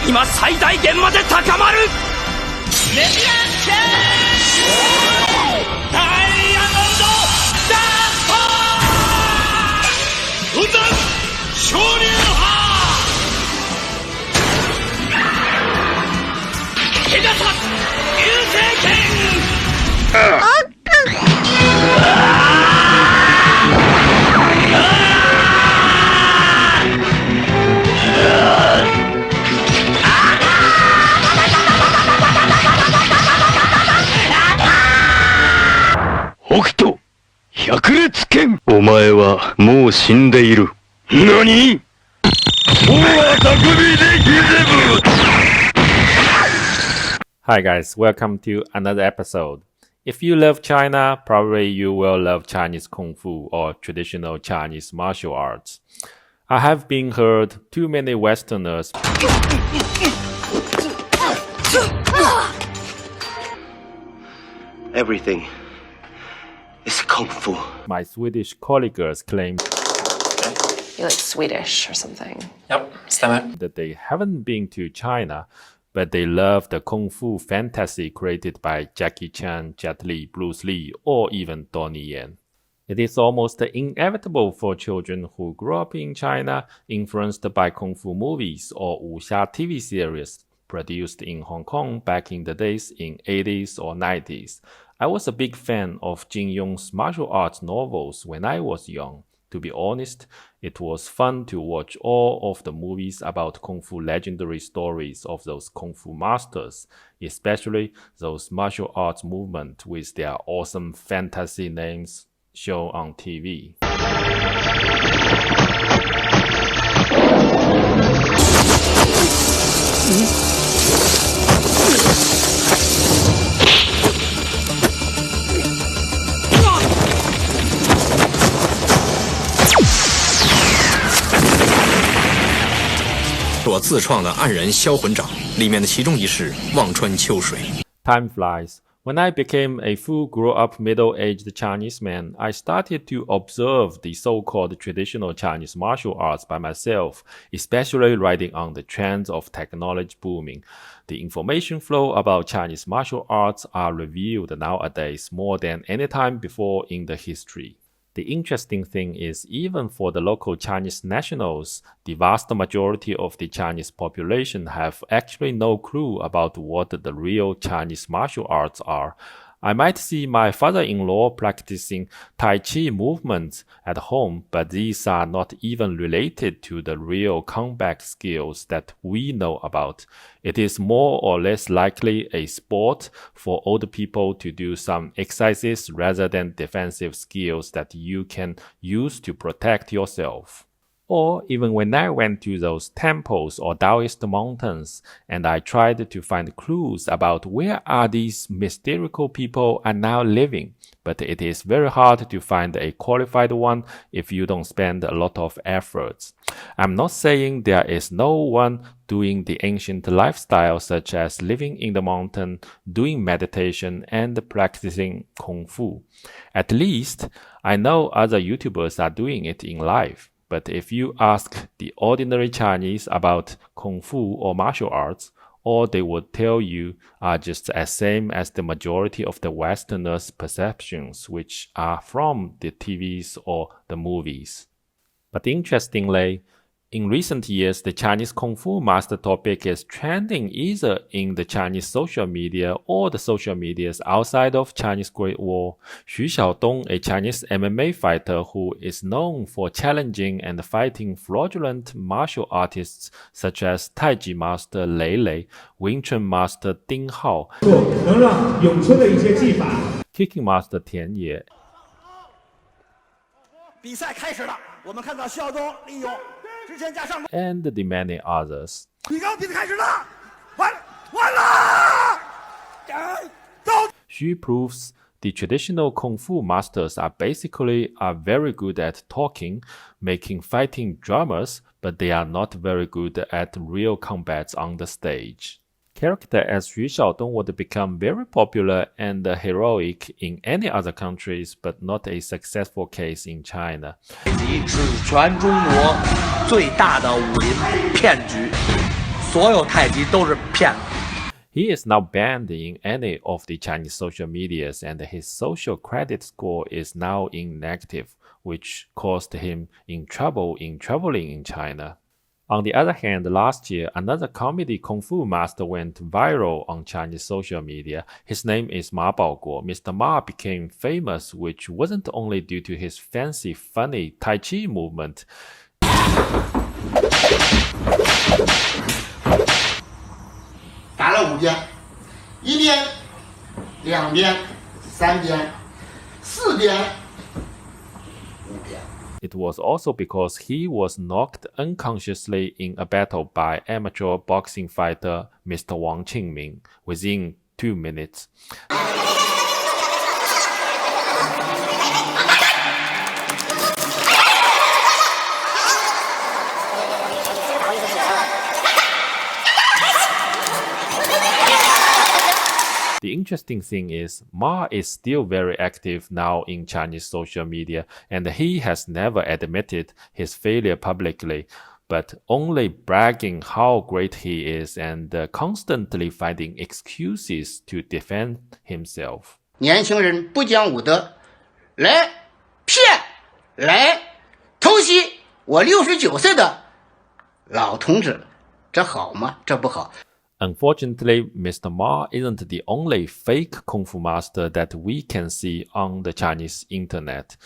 今最大限まで高まる。メディアチェンダイヤモンドダスト。雲山昇竜派。手形流星剣。北斗百裂拳。お前はもう死んでいる。何？Hi guys, welcome to another episode. If you love China, probably you will love Chinese Kung Fu or traditional Chinese martial arts. I have been heard too many Westerners Everything is Kung Fu. My Swedish colleagues claim You're like Swedish or something. Yep, stämmer. that they haven't been to China, but they love the Kung Fu fantasy created by Jackie Chan, Jet Li, Bruce Lee, or even Donnie Yen. It is almost inevitable for children who grew up in China, influenced by Kung Fu movies or wuxia TV series produced in Hong Kong back in the days in 80s or 90s. I was a big fan of Jin Yong's martial arts novels when I was young. To be honest, it was fun to watch all of the movies about Kung Fu legendary stories of those Kung Fu masters, especially those martial arts movement with their awesome fantasy names shown on TV. Time flies. When I became a full grown-up middle-aged Chinese man, I started to observe the so-called traditional Chinese martial arts by myself, especially riding on the trends of technology booming. The information flow about Chinese martial arts are revealed nowadays more than any time before in the history. The interesting thing is, even for the local Chinese nationals, the vast majority of the Chinese population have actually no clue about what the real Chinese martial arts are. I might see my father-in-law practicing Tai Chi movements at home, but these are not even related to the real combat skills that we know about. It is more or less likely a sport for older people to do some exercises rather than defensive skills that you can use to protect yourself. Or even when I went to those temples or Taoist mountains and I tried to find clues about where are these mystical people are now living, but it is very hard to find a qualified one if you don't spend a lot of efforts. I'm not saying there is no one doing the ancient lifestyle such as living in the mountain, doing meditation and practicing Kung Fu. At least I know other YouTubers are doing it in life. But if you ask the ordinary Chinese about Kung Fu or martial arts, all they would tell you are just as same as the majority of the Westerners' perceptions, which are from the TVs or the movies. But interestingly, in recent years, the Chinese Kung Fu master topic is trending either in the Chinese social media or the social medias outside of Chinese Great Wall. Xu Xiaotong, a Chinese MMA fighter who is known for challenging and fighting fraudulent martial artists such as Tai Chi master Lei Lei, Wing Chun master Ding Hao, kicking master Tian Ye, 比赛开始了，我们看到徐晓东利用之前加上 and the many others. 比赛开始了，完了，走。 She proves the traditional Kung Fu masters are very good at talking, making fighting dramas, but they are not very good at real combats on the stage. Character as Xu Xiaotong would become very popular and heroic in any other countries, but not a successful case in China. 是全中国最大的武林骗局，所有太极都是骗子。 He is now banned in any of the Chinese social medias, and his social credit score is now in negative, which caused him in trouble in traveling in China. On the other hand, last year, another comedy Kung Fu master went viral on Chinese social media. His name is Ma Baoguo. Mr. Ma became famous, which wasn't only due to his fancy, funny Tai Chi movement. 打了5遍，1遍、2遍、3遍、4遍、5遍。 It was also because he was knocked unconsciously in a battle by amateur boxing fighter Mr. Wang Qingming within 2 minutes. The interesting thing is, Ma is still very active now in Chinese social media, and he has never admitted his failure publicly, but only bragging how great he is and constantly finding excuses to defend himself. 年轻人不讲武德，来骗，来偷袭我69岁的老同志，这好吗？这不好。 Unfortunately, Mr. Ma isn't the only fake Kung Fu master that we can see on the Chinese internet.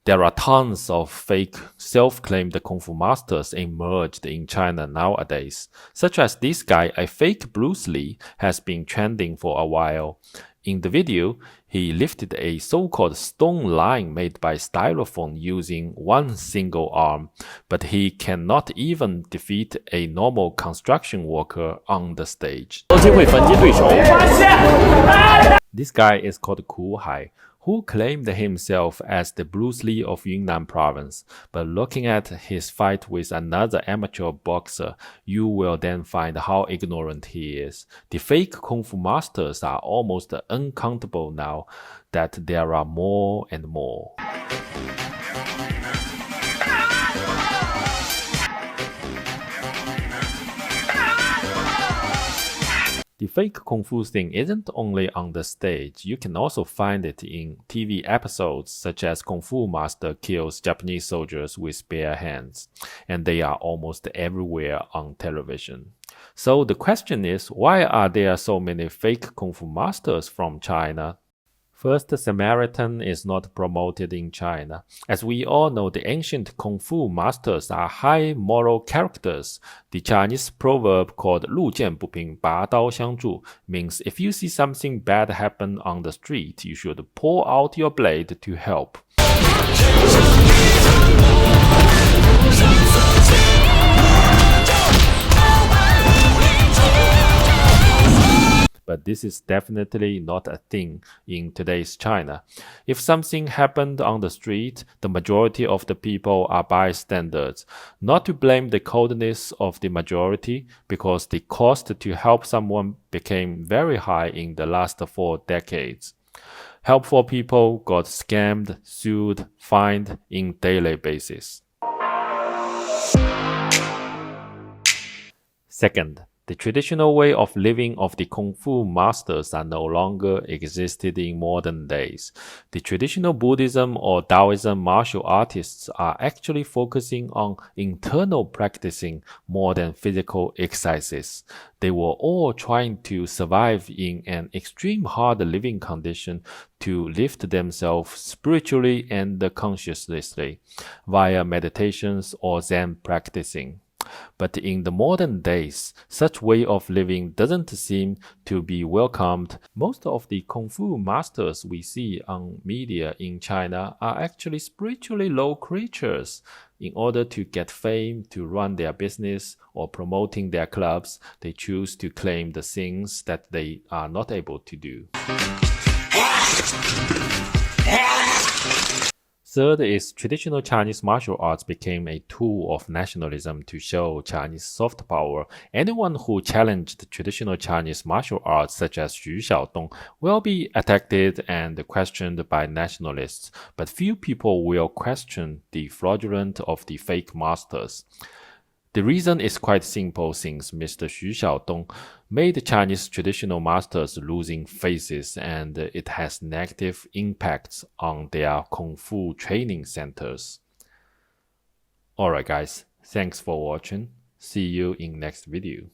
There are tons of fake self-claimed Kung Fu masters emerged in China nowadays, such as this guy, a fake Bruce Lee, has been trending for a while. In the video, he lifted a so-called stone line made by styrofoam using one single arm, but he cannot even defeat a normal construction worker on the stage. This guy is called Ku Hai, who claimed himself as the Bruce Lee of Yunnan province, but looking at his fight with another amateur boxer, you will then find how ignorant he is. The fake Kung Fu masters are almost uncountable now that there are more and more. The fake Kung Fu thing isn't only on the stage, you can also find it in TV episodes such as Kung Fu Master kills Japanese soldiers with bare hands, and they are almost everywhere on television. So the question is, why are there so many fake Kung Fu masters from China? First, Samaritan is not promoted in China. As we all know, the ancient Kung Fu masters are high moral characters. The Chinese proverb called 路见不平拔刀相助 means if you see something bad happen on the street, you should pull out your blade to help. But this is definitely not a thing in today's China. If something happened on the street, the majority of the people are bystanders. Not to blame the coldness of the majority, because the cost to help someone became very high in the last 4 decades. Helpful people got scammed, sued, fined in daily basis. Second, the traditional way of living of the Kung Fu masters are no longer existed in modern days. The traditional Buddhism or Taoism martial artists are actually focusing on internal practicing more than physical exercises. They were all trying to survive in an extreme hard living condition to lift themselves spiritually and consciously via meditations or Zen practicing. But in the modern days, such way of living doesn't seem to be welcomed. Most of the Kung Fu masters we see on media in China are actually spiritually low creatures. In order to get fame, to run their business, or promoting their clubs, they choose to claim the things that they are not able to do. Third is traditional Chinese martial arts became a tool of nationalism to show Chinese soft power. Anyone who challenged traditional Chinese martial arts such as Xu Xiaotong will be attacked and questioned by nationalists, but few people will question the fraudulence of the fake masters. The reason is quite simple since Mr. Xu Xiaotong made Chinese traditional masters losing faces and it has negative impacts on their Kung Fu training centers. Alright guys, thanks for watching. See you in next video.